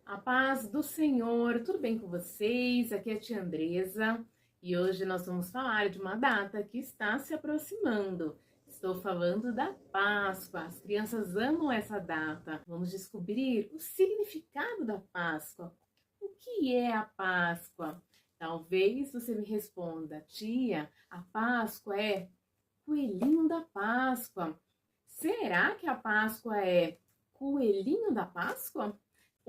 A paz do Senhor, tudo bem com vocês? Aqui é a tia Andresa e hoje nós vamos falar de uma data que está se aproximando. Estou falando da Páscoa. As crianças amam essa data. Vamos descobrir o significado da Páscoa. O que é a Páscoa? Talvez você me responda, tia, a Páscoa é coelhinho da Páscoa. Será que a Páscoa é coelhinho da Páscoa?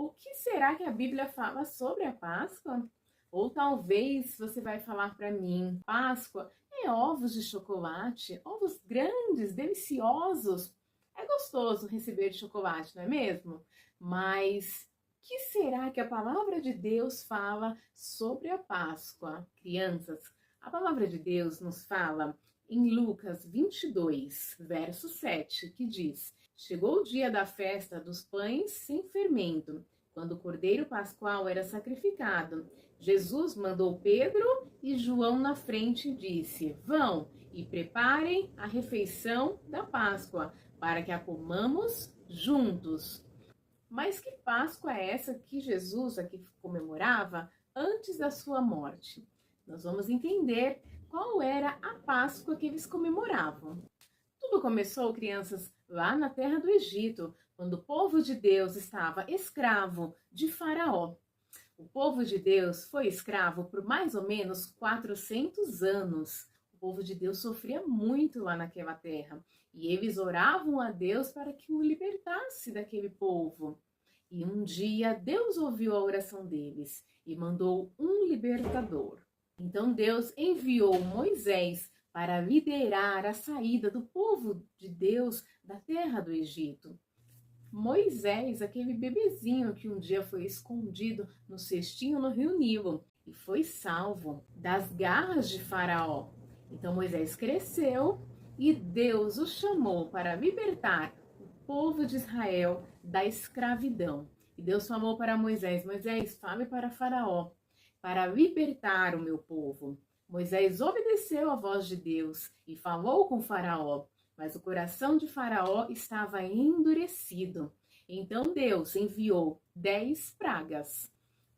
O que será que a Bíblia fala sobre a Páscoa? Ou talvez você vai falar para mim, Páscoa é ovos de chocolate, ovos grandes, deliciosos. É gostoso receber chocolate, não é mesmo? Mas o que será que a palavra de Deus fala sobre a Páscoa? Crianças, a palavra de Deus nos fala em Lucas 22, verso 7, que diz: Chegou o dia da festa dos pães sem fermento, quando o cordeiro pascual era sacrificado. Jesus mandou Pedro e João na frente e disse: Vão e preparem a refeição da Páscoa, para que a comamos juntos. Mas que Páscoa é essa que Jesus aqui comemorava antes da sua morte? Nós vamos entender qual era a Páscoa que eles comemoravam. Tudo começou, crianças, lá na terra do Egito, quando o povo de Deus estava escravo de Faraó. O povo de Deus foi escravo por mais ou menos 400 anos. O povo de Deus sofria muito lá naquela terra e eles oravam a Deus para que o libertasse daquele povo. E um dia Deus ouviu a oração deles e mandou um libertador. Então Deus enviou Moisés para liderar a saída do povo de Deus da terra do Egito. Moisés, aquele bebezinho que um dia foi escondido no cestinho no rio Nilo e foi salvo das garras de Faraó. Então Moisés cresceu e Deus o chamou para libertar o povo de Israel da escravidão. E Deus falou para Moisés: Moisés, fale para Faraó para libertar o meu povo. Moisés obedeceu à voz de Deus e falou com Faraó, mas o coração de Faraó estava endurecido. Então Deus enviou 10 pragas.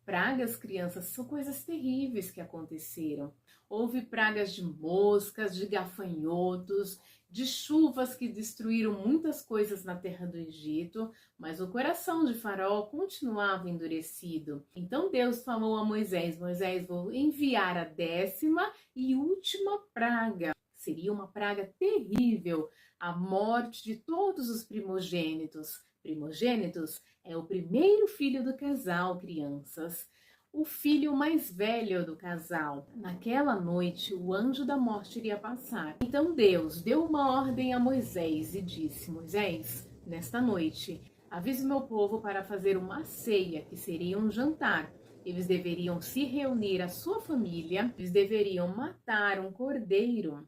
Pragas, crianças, são coisas terríveis que aconteceram. Houve pragas de moscas, de gafanhotos, de chuvas que destruíram muitas coisas na terra do Egito, mas o coração de Faraó continuava endurecido. Então Deus falou a Moisés: Moisés, vou enviar a 10ª e última praga. Seria uma praga terrível, a morte de todos os primogênitos. Primogênitos é o primeiro filho do casal, crianças. O filho mais velho do casal. Naquela noite, o anjo da morte iria passar. Então Deus deu uma ordem a Moisés e disse: Moisés, nesta noite, avise meu povo para fazer uma ceia, que seria um jantar. Eles deveriam se reunir, a sua família, eles deveriam matar um cordeiro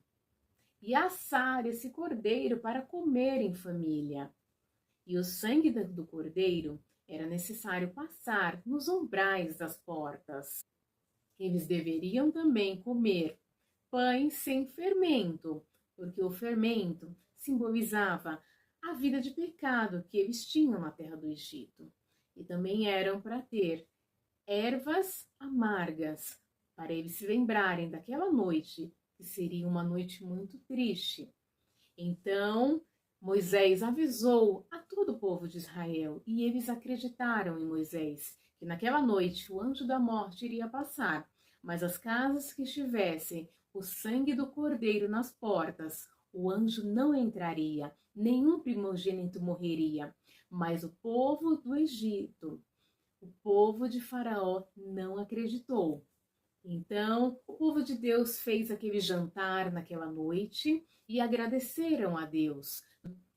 e assar esse cordeiro para comer em família. E o sangue do cordeiro era necessário passar nos umbrais das portas. Eles deveriam também comer pães sem fermento, porque o fermento simbolizava a vida de pecado que eles tinham na terra do Egito. E também eram para ter ervas amargas, para eles se lembrarem daquela noite, que seria uma noite muito triste. Então, Moisés avisou a todo o povo de Israel e eles acreditaram em Moisés, que naquela noite o anjo da morte iria passar, mas as casas que estivessem o sangue do cordeiro nas portas, o anjo não entraria, nenhum primogênito morreria. Mas o povo do Egito, o povo de Faraó, não acreditou. Então, o povo de Deus fez aquele jantar naquela noite e agradeceram a Deus.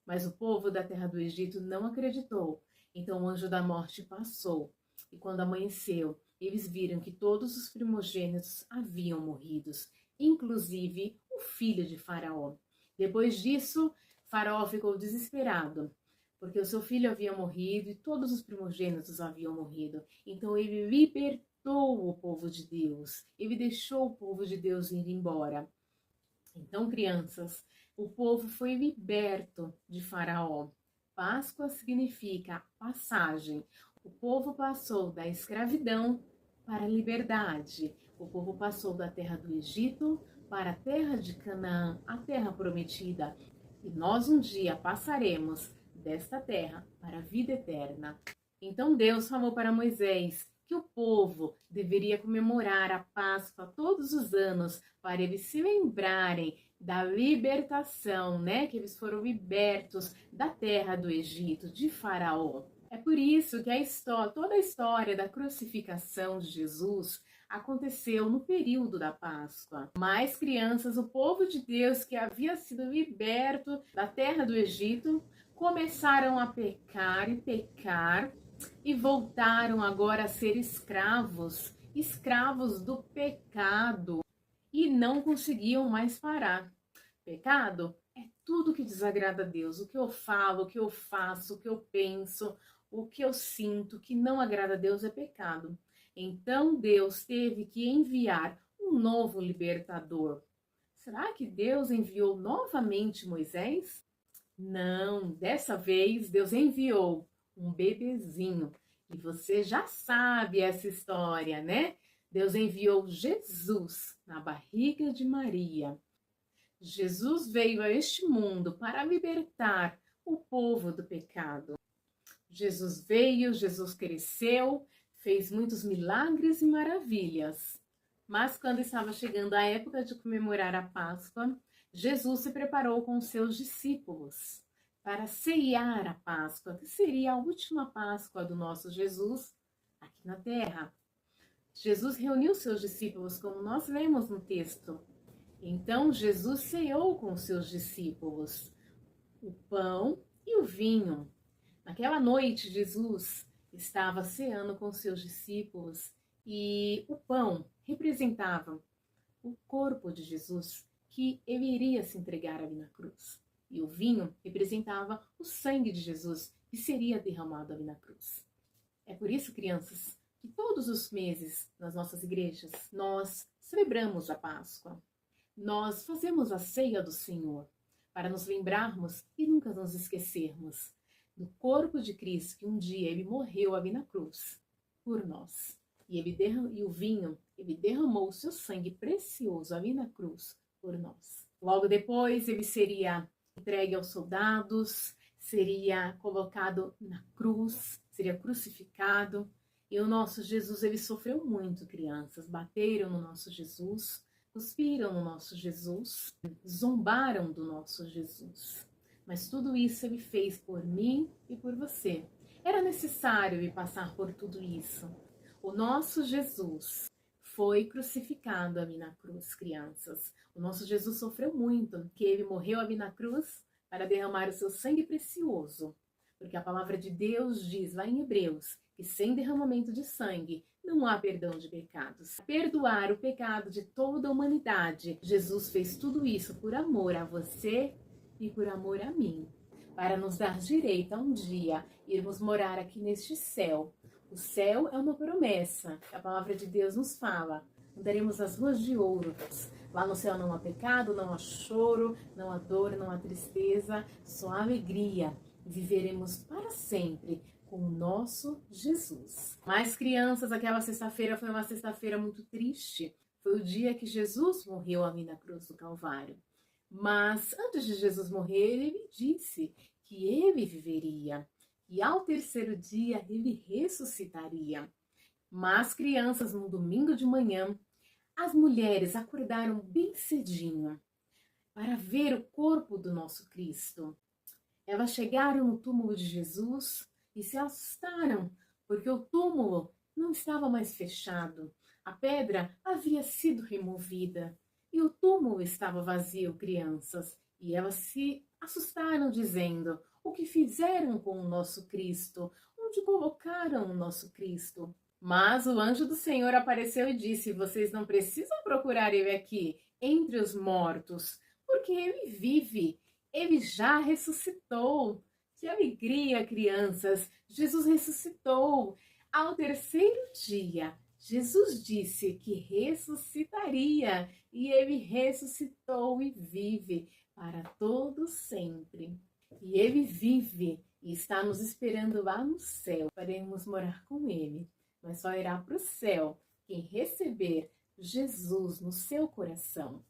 Mas o povo da terra do Egito não acreditou. Então o anjo da morte passou. E quando amanheceu, eles viram que todos os primogênitos haviam morrido, inclusive o filho de Faraó. Depois disso, Faraó ficou desesperado, porque o seu filho havia morrido e todos os primogênitos haviam morrido. Então ele libertou o povo de Deus. Ele deixou o povo de Deus ir embora. Então, crianças, o povo foi liberto de Faraó. Páscoa significa passagem. O povo passou da escravidão para a liberdade. O povo passou da terra do Egito para a terra de Canaã, a terra prometida. E nós um dia passaremos desta terra para a vida eterna. Então Deus falou para Moisés que o povo deveria comemorar a Páscoa todos os anos para eles se lembrarem da libertação, né? Que eles foram libertos da terra do Egito, de Faraó. É por isso que toda a história da crucificação de Jesus aconteceu no período da Páscoa. Mais crianças, o povo de Deus que havia sido liberto da terra do Egito, começaram a pecar e voltaram agora a ser escravos do pecado e não conseguiam mais parar. Pecado é tudo que desagrada a Deus, o que eu falo, o que eu faço, o que eu penso, o que eu sinto que não agrada a Deus é pecado. Então Deus teve que enviar um novo libertador. Será que Deus enviou novamente Moisés? Não, dessa vez Deus enviou um bebezinho. E você já sabe essa história, né? Deus enviou Jesus na barriga de Maria. Jesus veio a este mundo para libertar o povo do pecado. Jesus veio, Jesus cresceu, fez muitos milagres e maravilhas. Mas quando estava chegando a época de comemorar a Páscoa, Jesus se preparou com os seus discípulos para ceiar a Páscoa, que seria a última Páscoa do nosso Jesus aqui na terra. Jesus reuniu seus discípulos, como nós lemos no texto. Então Jesus ceou com os seus discípulos o pão e o vinho. Naquela noite, Jesus estava ceando com os seus discípulos e o pão representava o corpo de Jesus, que ele iria se entregar ali na cruz. E o vinho representava o sangue de Jesus, que seria derramado ali na cruz. É por isso, crianças, que todos os meses nas nossas igrejas nós celebramos a Páscoa. Nós fazemos a ceia do Senhor para nos lembrarmos e nunca nos esquecermos do corpo de Cristo, que um dia ele morreu ali na cruz por nós. E o vinho, ele derramou o seu sangue precioso ali na cruz por nós. Logo depois, ele seria entregue aos soldados, seria colocado na cruz, seria crucificado. E o nosso Jesus, ele sofreu muito, crianças. Bateram no nosso Jesus, cuspiram no nosso Jesus, zombaram do nosso Jesus. Mas tudo isso ele fez por mim e por você. Era necessário ele passar por tudo isso. O nosso Jesus foi crucificado ali na cruz, crianças. O nosso Jesus sofreu muito, que ele morreu ali na cruz para derramar o seu sangue precioso. Porque a palavra de Deus diz lá em Hebreus que sem derramamento de sangue não há perdão de pecados. Perdoar o pecado de toda a humanidade. Jesus fez tudo isso por amor a você e por amor a mim, para nos dar direito a um dia irmos morar aqui neste céu. O céu é uma promessa, a palavra de Deus nos fala. Andaremos nas ruas de ouro. Lá no céu não há pecado, não há choro, não há dor, não há tristeza, só há alegria. Viveremos para sempre com o nosso Jesus. Mas, crianças, aquela sexta-feira foi uma sexta-feira muito triste. Foi o dia que Jesus morreu ali na cruz do Calvário. Mas antes de Jesus morrer, ele disse que ele viveria e ao terceiro dia ele ressuscitaria. Mas, crianças, no domingo de manhã, as mulheres acordaram bem cedinho para ver o corpo do nosso Cristo. Elas chegaram no túmulo de Jesus e se assustaram, porque o túmulo não estava mais fechado. A pedra havia sido removida. E o túmulo estava vazio, crianças, e elas se assustaram, dizendo: o que fizeram com o nosso Cristo? Onde colocaram o nosso Cristo? Mas o anjo do Senhor apareceu e disse: vocês não precisam procurar ele aqui, entre os mortos, porque ele vive, ele já ressuscitou. Que alegria, crianças! Jesus ressuscitou. Ao terceiro dia, Jesus disse que ressuscitaria e ele ressuscitou e vive para todo sempre. E ele vive e está nos esperando lá no céu para irmos morar com Ele. Mas só irá para o céu quem receber Jesus no seu coração.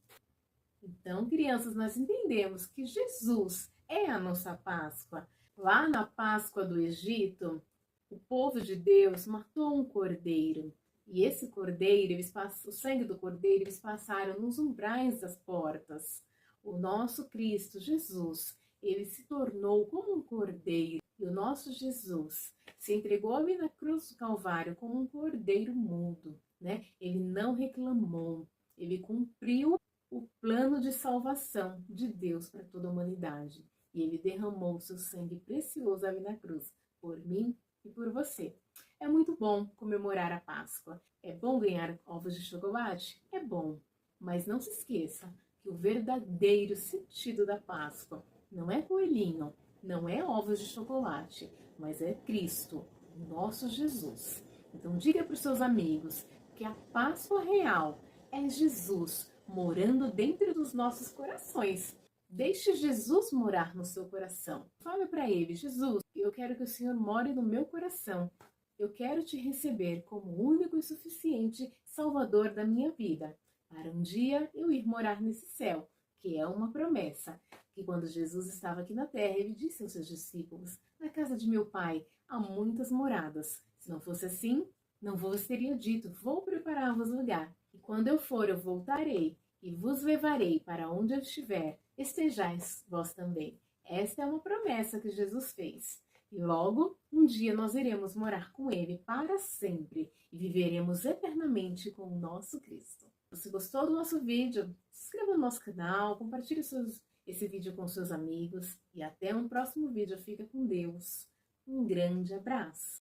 Então, crianças, nós entendemos que Jesus é a nossa Páscoa. Lá na Páscoa do Egito, o povo de Deus matou um cordeiro. E esse cordeiro, o sangue do cordeiro, eles passaram nos umbrais das portas. O nosso Cristo, Jesus, ele se tornou como um cordeiro. E o nosso Jesus se entregou ali na cruz do Calvário como um cordeiro mudo, né? Ele não reclamou, ele cumpriu o plano de salvação de Deus para toda a humanidade. E ele derramou o seu sangue precioso ali na cruz, por mim e por você. É muito bom comemorar a Páscoa. É bom ganhar ovos de chocolate? É bom. Mas não se esqueça que o verdadeiro sentido da Páscoa não é coelhinho, não é ovos de chocolate, mas é Cristo, o nosso Jesus. Então diga para os seus amigos que a Páscoa real é Jesus morando dentro dos nossos corações. Deixe Jesus morar no seu coração. Fale para ele: Jesus, eu quero que o Senhor more no meu coração. Eu quero te receber como único e suficiente Salvador da minha vida, para um dia eu ir morar nesse céu, que é uma promessa, que quando Jesus estava aqui na terra, ele disse aos seus discípulos: na casa de meu Pai há muitas moradas. Se não fosse assim, não vos teria dito: vou preparar-vos lugar. E quando eu for, eu voltarei e vos levarei para onde eu estiver, estejais vós também. Esta é uma promessa que Jesus fez. E logo, um dia nós iremos morar com Ele para sempre e viveremos eternamente com o nosso Cristo. Se você gostou do nosso vídeo, se inscreva no nosso canal, compartilhe esse vídeo com seus amigos e até um próximo vídeo. Fica com Deus. Um grande abraço!